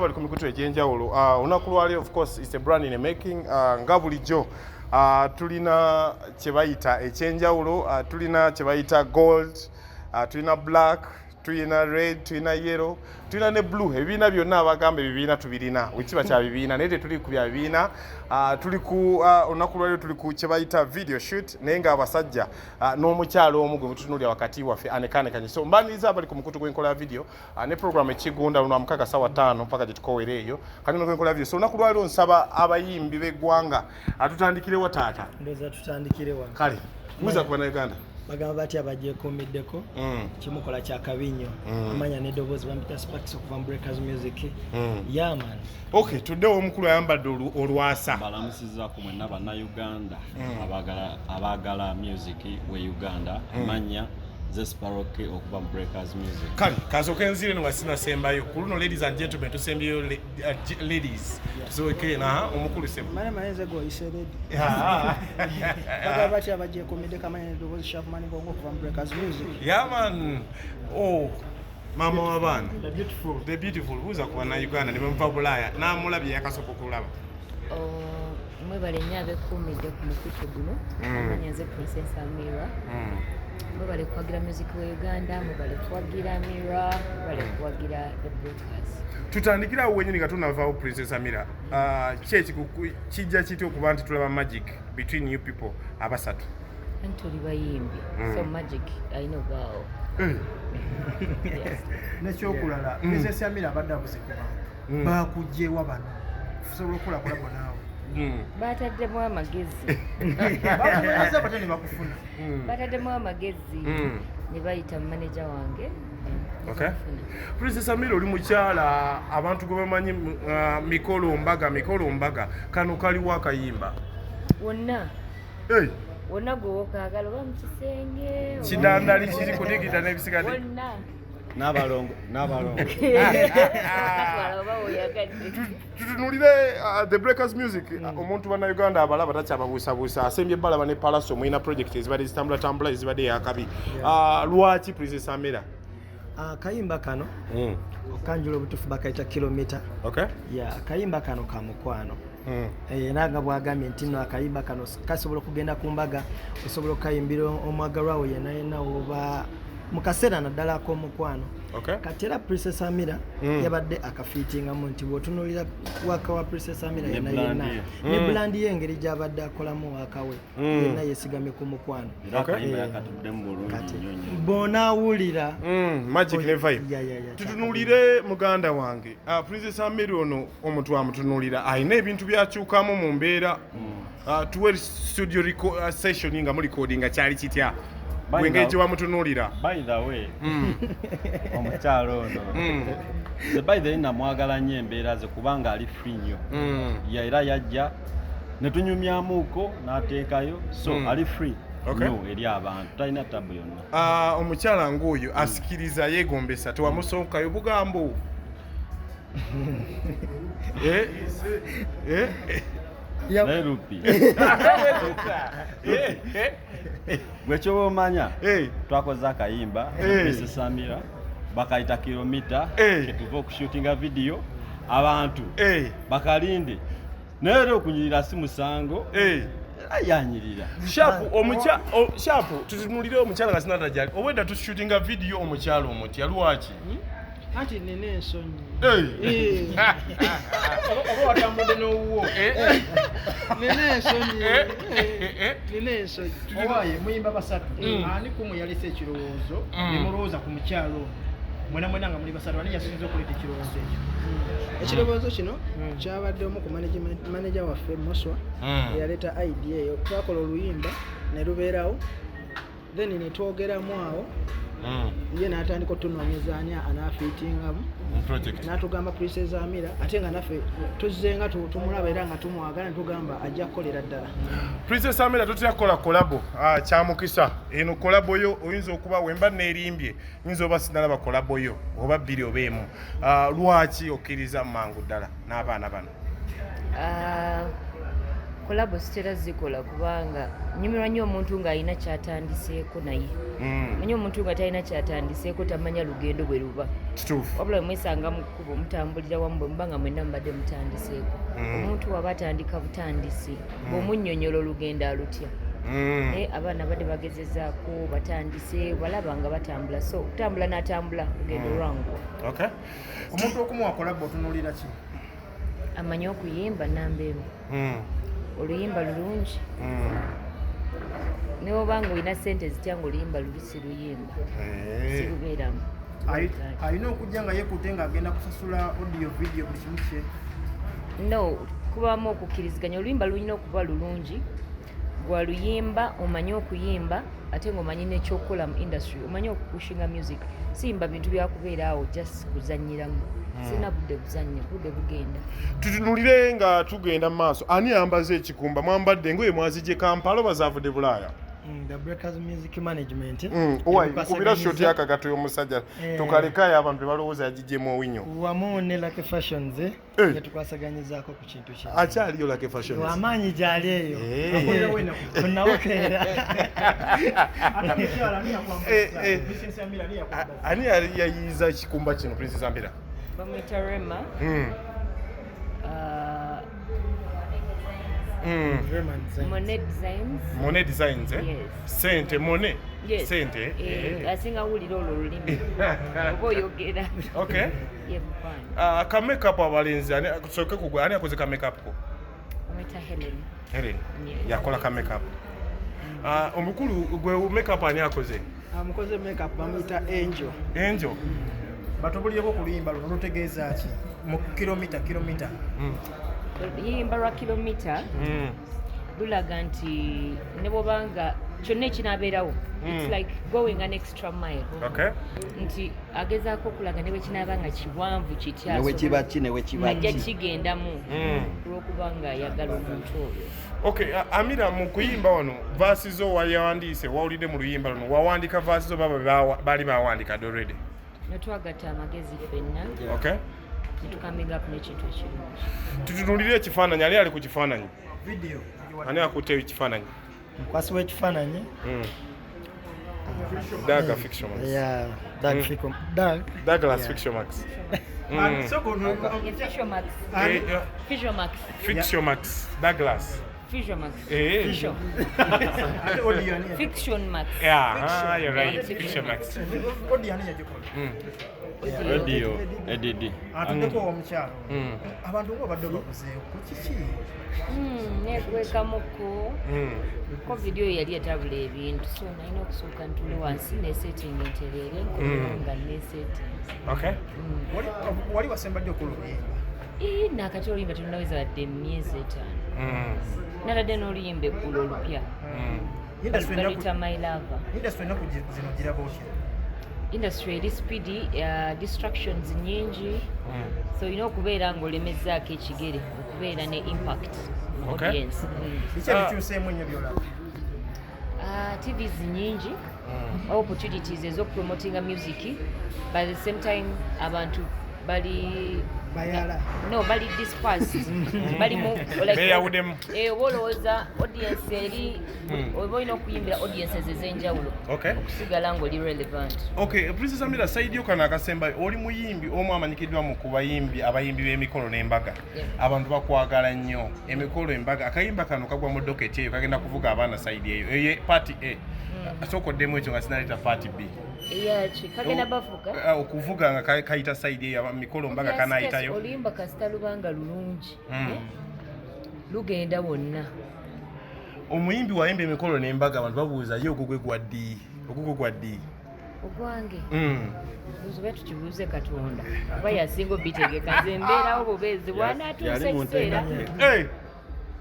Bali kumikutu ejenjawulo olunaku lwali of course it's a brand in the making nga bulijjo tulina kye bayita ekyenjawulo tulina kye bayita gold tulina black tulina red tulina yellow tulina ne blue ebibiina byonna abagamba ebibiina tubirina wekiba kya bibiina naye tetuli ku bya bibiina tuli ku olunaku lwaliro tuli ku kye bayita video shoot naye nga abasajja n'omukyalo omu gwe mututunulira wakati waffe anekanekanye so mbaniriza abali ku mukutu gw'enkola ya video ne program ekigunda luno amukaga sawa 5 mpaka gye tukowera eyo kati no gw'enkola ya video so olunaku lwaliro nsaba abayimbi b'eggwanga atutandikirewo taata ndoza tutandikirewo kale muza ku bannayuganda bagamba bati abagyekuumiddeko kimukola kya kabinyo amanya n'eddoboozi bampita Sparks okuva mu Breakers Music yaman okay tuddewo omukulu ayambadde olwasa balamusiza ku mwenna bannayuganda abaagala music we Uganda amanya Zesparoke okuva mu Breakers Music kale kasooka enzire no nga sinasembayo ku luno ladies and gentlemen tusembyeyo ladies tusoboke na omukulu sebo mane mayenze go iseredi bagamba bati abagyekuumiddeko amanya n'eddoboozi Shafman Bongo okuva mu Breakers Music yaman oh mama w'abaana the beautiful buuza ku bannayuganda ne bamuva Bulaaya n'amulabye yakasooka okulaba mwebale nnyo abekuumidde ku mukutu guno amanya nze Princess Amirah mwebale kuwagira music wa Uganda mwebale kuwagira Amirah mwebale kuwagira the Breakers tutandikirawo wenyini nga tunavaawo Princess Amirah kijja kitya okuba nti tulaba magic between you people abasatu anti oli bayimbi so magic ayina obaawo nekyokulala Princess Amirah abadde abuzikuba bakugyewa bano osobola okukola kolabo naawe bataddemu amagezi bataddemu amagezi ne bayita manager wange okay Princess Amirah oli mukyala abantu gwe bamanyi mikolo mbaga kano kaliwo akayimba wonna wonna gwe wokaagala oba mu kisenge kidandali kiri kudigita n'ebisigadde wonna n'abalongo tutunulire the Breakers Music omuntu bannayuganda abalaba takyababuusabuusa asembye balaba ne Palaso muyina project ezibadde zitambula ezibadde yakabi lwaki Princess Amirah kayimba kano okanjula obutuufu bakayita kilomita okay kayimba kano ka mukwano era nga bwagambye nti no akayimba kano kasobola okugenda ku mbaga osobola okukayimbira omwagalwa wo yenna oba mu kaseera naddala ak'omukwano kati era Princess Amirah yabadde akafiitingamu nti bw'otunuulira waka wa Princess Amirah yenna ne bulandi ye engeri gy'abadde akolamu waka we yenna yeesigamye ku mukwano bw'onaawulira magic ne vibe tutunuulire muganda wange Princess Amirah ono omuntu amutunuulira alina ebintu byakyukamu mu mbeera tuwe studio session nga mu recording kyali kitya wengeje wamutunulira by the way omukyalo ono by the way namwagala nnyo embeera ze kubanga ali free nnyo era yajja ne tunyumyamuuko n'ateekayo so ali free no eri abantu talina tabu yonna omukyala ng'oyo asikiriza yeegombesa tewamusookayo bugambo Nerupi. Gwecho omanya. Twakoze akayimba Princess Amirah bakayita kilomita ketuva okushootinga video abantu bakalinde nero okunyirira si musango ayanyirira shapu tutunulire omukyala nga sinata jali obwedda tushootinga video omukyalo omutya lwaki anti nene ensonyi oba watamudde n'owuwo Nene owaye muyimba basatu ani kumu yalese ekirowoozo nemulowooza ku mukyalo mwena nga muli basatu ani yasinze okuleeta ekirowoozo ekyo ekirowoozo kino kyabadde omu ku manager waffe Moswa eyaleeta idea eyo twakola oluyimba ne lubeerawo then netwogeramu awo ye n'atandika otunoonyeza ani anaafiitingamu n'atugamba Princess Amirah ate nga naffe tuzze nga tumulaba era nga tumwagala netugamba ajja kukolera ddala. Princess Amirah tutya kukola Collabo kyamukisa eno Collabo yo oyinza okuba wemba neerimbye oyinza oba sinalaba Collabo yo oba bbiri oba emu lwaki okkiriza mangu ddala n'abaana bano? Collabo sitera zikola kubanga nyumirwa nnyo omuntu ng'alina kyatandiseeko naye manyi omuntu nga talina kyatandiseeko tamanya lugendo bwe luba wabula mwesanga mu kkubo mutambulira wamu bwe muba nga mwenna mubadde mutandiseeko omuntu waba atandika butandisi bw'omunnyonnyola olugendo alutya naye abaana badde bagezezaako batandise balaba nga batambula so kutambula n'atambula lugendo lwangu. Omuntu okumuwa Collabo otunuulira ki? Amanyi okuyimba namba emu oluyimba lulungi ne obanga olina ssente zitya nga oluyimba luli si luyimba silubeeramu alina okujja nga yekute ng'agenda kusasula audio video buli kimu kye? No, kubamu okukkiriziganya oluyimba lulina okuba lulungi gwaluyimba omanyi okuyimba ate ng'omanyi n'ekyokukola mu industry omanyi okupushinga music siyimba bintu byakubeera awo just kuzanyiramu sina budde buzannya budde bugenda. Tutunulire nga tugenda mu maaso ani yambaze ekikumba mwambadde ngoye mwazijje Kampala bazavudde Bulaaya? The Breakers Music Management. Kubira shoti yakagato y'omusajja tukalekayo abantu balowooza yagijjemu owinyo wamu ne Lucky Fashions netukwasaganyizaako ku kintu kino akyaliyo Lucky Fashions amaanyi gyali eyo onawokeera ani yayiza ekikumba kino Princess Amirah? Bamwita Rema. Monet Designs Yes. Sente Monet? Yes. Sente? Asinga wulira olwo olulimi oba oyogera. Okay. Fine. Ka makeup abalenzi soke kugwa ani akoze ka makeup ko? Bamwita Helen. Helen? Yes. Yakola ka makeup. Omukulu gwe makeup ani akoze? Amukoze makeup bamwita Angel. Angel? Batubulieko ku luyimba luno lutegeeza ki mu kilomita oluyimba lwa kilomita lulaga nti ne bwobanga kyonna ekinaabeerawo it's like going an extra mile. Nti agezaako okulaga ne bwe kinaaba nga kiwanvu kityaajja kigendamu olw'okuba nga ayagala omuntu oyo. Amirah mu kuyimba wano vaasi zo wayawandiise wawulidde mu luyimba luno wawandiika vaasi zo baba baali bawandika already? Netwagatta amagezi ffenna netukaming up n'ekintu ekirungi. Tutunulire ekifaananyi ali ali ku kifaananyi ani akutte ekifaananyi? Mukwasi w'ekifaananyi Daga Fiction Max. Douglas Fiction Max. Fiction Max Douglas Fiction Max. Fiction Max. Yeah, you're right. Fiction Max. Radio EDD. Atundeko omukyalo. Abantu ngo badde bakuzeeyo ku kiki? Nekwekamuko. Ko video yali etabula ebintu so nalina okusooka ntule wansi ne setting enterere nga ne settings. Wali wasembadde okuluyimba? Nakati oluyimba tunaweza wadde emyezi 5. Naladde n'oluyimba eggulu olupya. Baluyita My Lover. Industry ennaku zino giraba otya? Industry eri speedy, distractions nyingi, so olina okubeera ng'olemezzaako ekigere okubeera ne impact mu audience. Kiki ebikyuseemu ennyo by'olaba? TVs nyingi, opportunities ez'okupromotinga music, by the same time abantu bali bali dispersed bali mu oba olowooza audience eri oba olina okuyimbira audiences ez'enjawulo okusigala ng'oli relevant. Princess Amirah side yo kano akasemba oli muyimbi omu amanyikiddwa mu abayimbi b'emikolo n'embaga abantu bakwagala nnyo emikolo embaga akayimba kano kagwa mu doketi eyo kagenda kuvuga abaana side eyo party A sookoddemu ekyo nga sinaleeta party B. Kagenda bavuga okuvuga nga kayita side eyo mikolo mbaga kanayitayo oluyimba kasita lubanga lulungi lugenda wonna. Omuyimbi wayimba emikolo n'embaga abantu babuuza ye ogugwe gwa ddi ogwange tuzobe tukibuuze Katonda kuba yasinga obitegeka nze mbeerawo bubeezi bwanaatuuse ekiseera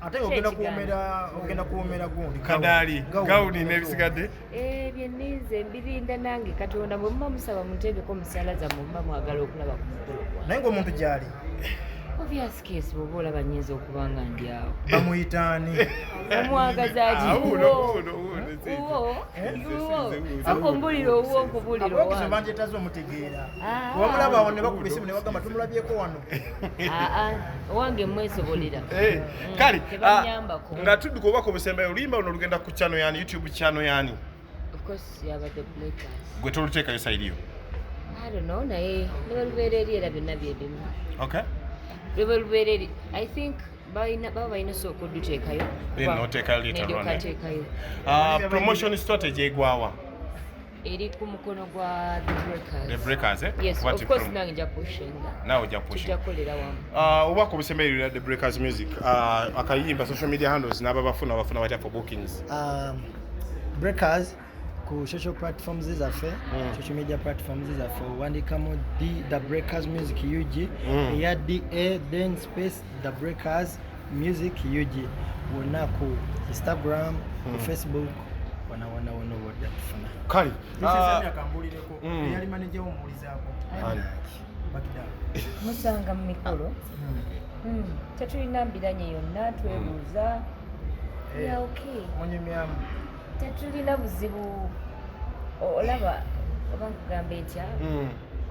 ate ogenda kuwomera gundi kadaali gawuni n'ebisigadde byennize mbirinda nange Katonda bwe muba musaba munteekeko musaala zammwe muba mwagala okulaba ku mukolo gwange naye ng'omuntu gy'ali obvious case bw'oba olaba nnyinza okuba nga ndi awo bamuyitaani omwagazi ati akumbulira owuwo okubulira banjetaze omutegeera wamulaba awo ne bakuba esimu ne bagamba tumulabyeko wano owange mwesobolera kale nga tudduka obubaka obusembayo oluyimba luno lugenda ku channel yani YouTube channel yani of course yabadde Breakers gwe toluteekayo sayiriyo I don't know naye ne lubeera eri era byonna byebimu okay lubeera eri I think baba balina sooka odduteekayo noteekayo nedyokateekayo promotion strategy egwawa eri ku mukono gwa The Breakers yes of course nange nja pushinga nawe ojja pushinga tujja kukolera wamu obubaka obusembayo The Breakers music akayimba social media handles n'aba bafuna batya for bookings Breakers ku social platforms zaffe social media platforms zaffe wandikamu The Breakers Music UG eya DA then space The Breakers Music UG wonna ku Instagram ku Facebook wana wodda tufuna kale akambulireko yali manager w'omuwulizaako musanga mu mikolo tetulina mbiranye yonna twebuuza ya okay munyumyamu tetulina buzibu olaba oba nkugamba etya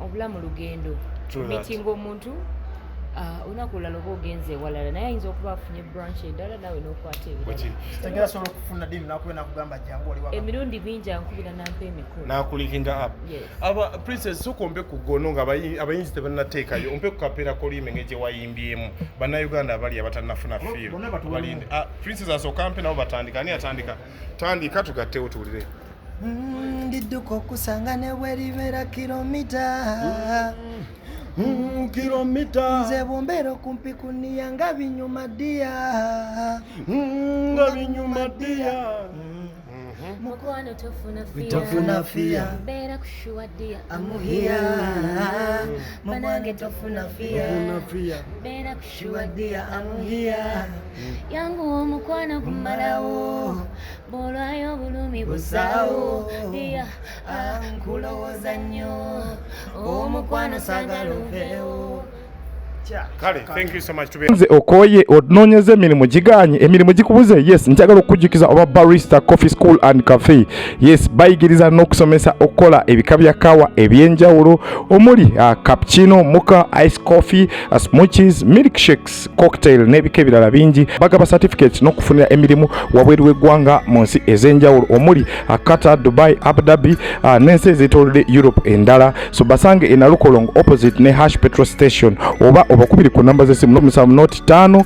obulamu lugendo mitinga omuntu olunaku olulala oba ogenze ewalala naye ayinza okuba afunye branch endala nawe n'okwata ebirala sobola okufuna ddimu nakuba nakugamba jangu oli waka emirundi bingi ankubira nampa emikolo nakulikinga up aba princess sokombe ku Guno nga abayinzi tebannateekayo ompe ku kapeera kolime ng'egye wayimbyemu bannayuganda abali abatannafuna fiiru balinde princess asooka mpe nabo batandika ani atandika tandika tugattewo tuwulire ndidduka okusanga ne bweribeera kilomita nze bwombeera okumpi kuniya nga binyuma ddiya mukwano tofuna fiya mbeera kushuwa ddiya amuhiya manange tofuna fiya mbeera kushuwa ddiya amuhiya yangu omukwano kumalawo bwolwayo obulumi busaawo ddiya nkulowooza nnyo omukwano saagala oveewo kale thank you so much nze okoye onoonyeza emirimu giganye emirimu gikubuze yes njagala okujjukiza oba barista coffee school and cafe yes bayigiriza n'okusomesa okukola ebika bya kawa ebyenjawulo omuli cappuccino mocha ice coffee smoothies milkshakes cocktail n'ebika ebirala bingi bagaba certificates n'okufunira emirimu wabweru w'eggwanga mu nsi ez'enjawulo omuli Qatar, Dubai, Abu Dhabi n'ensi ez'etoolodde Europe endala so basange e Nalukolongo opposite ne Hash petrol station oba obakubiri ku namba z'essimu 07 5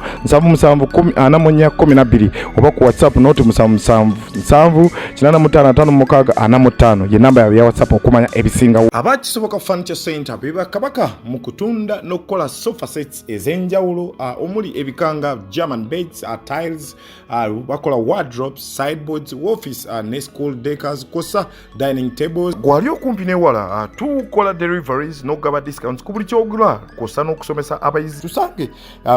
oba ku WhatsApp 07 ye namba yawe ya WhatsApp okumanya ebisingawo. Abakisoboka Furniture Center beba kabaka mu kutunda n'okukola sofa sets ez'enjawulo omuli ebikanga German beds, tiles, bakola wardrobes, sideboards, office ne school decors, kosa dining tables. Gwali okumpi n'ewala tukola deliveries n'okugaba discounts ku buli kyogula kosa n'okusomesa abayizi tusange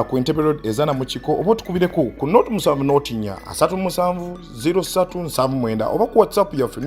ku Entebbe Road ezana mu kiko oba tukubireko ku 07 03 07 79 oba ku WhatsApp yaffe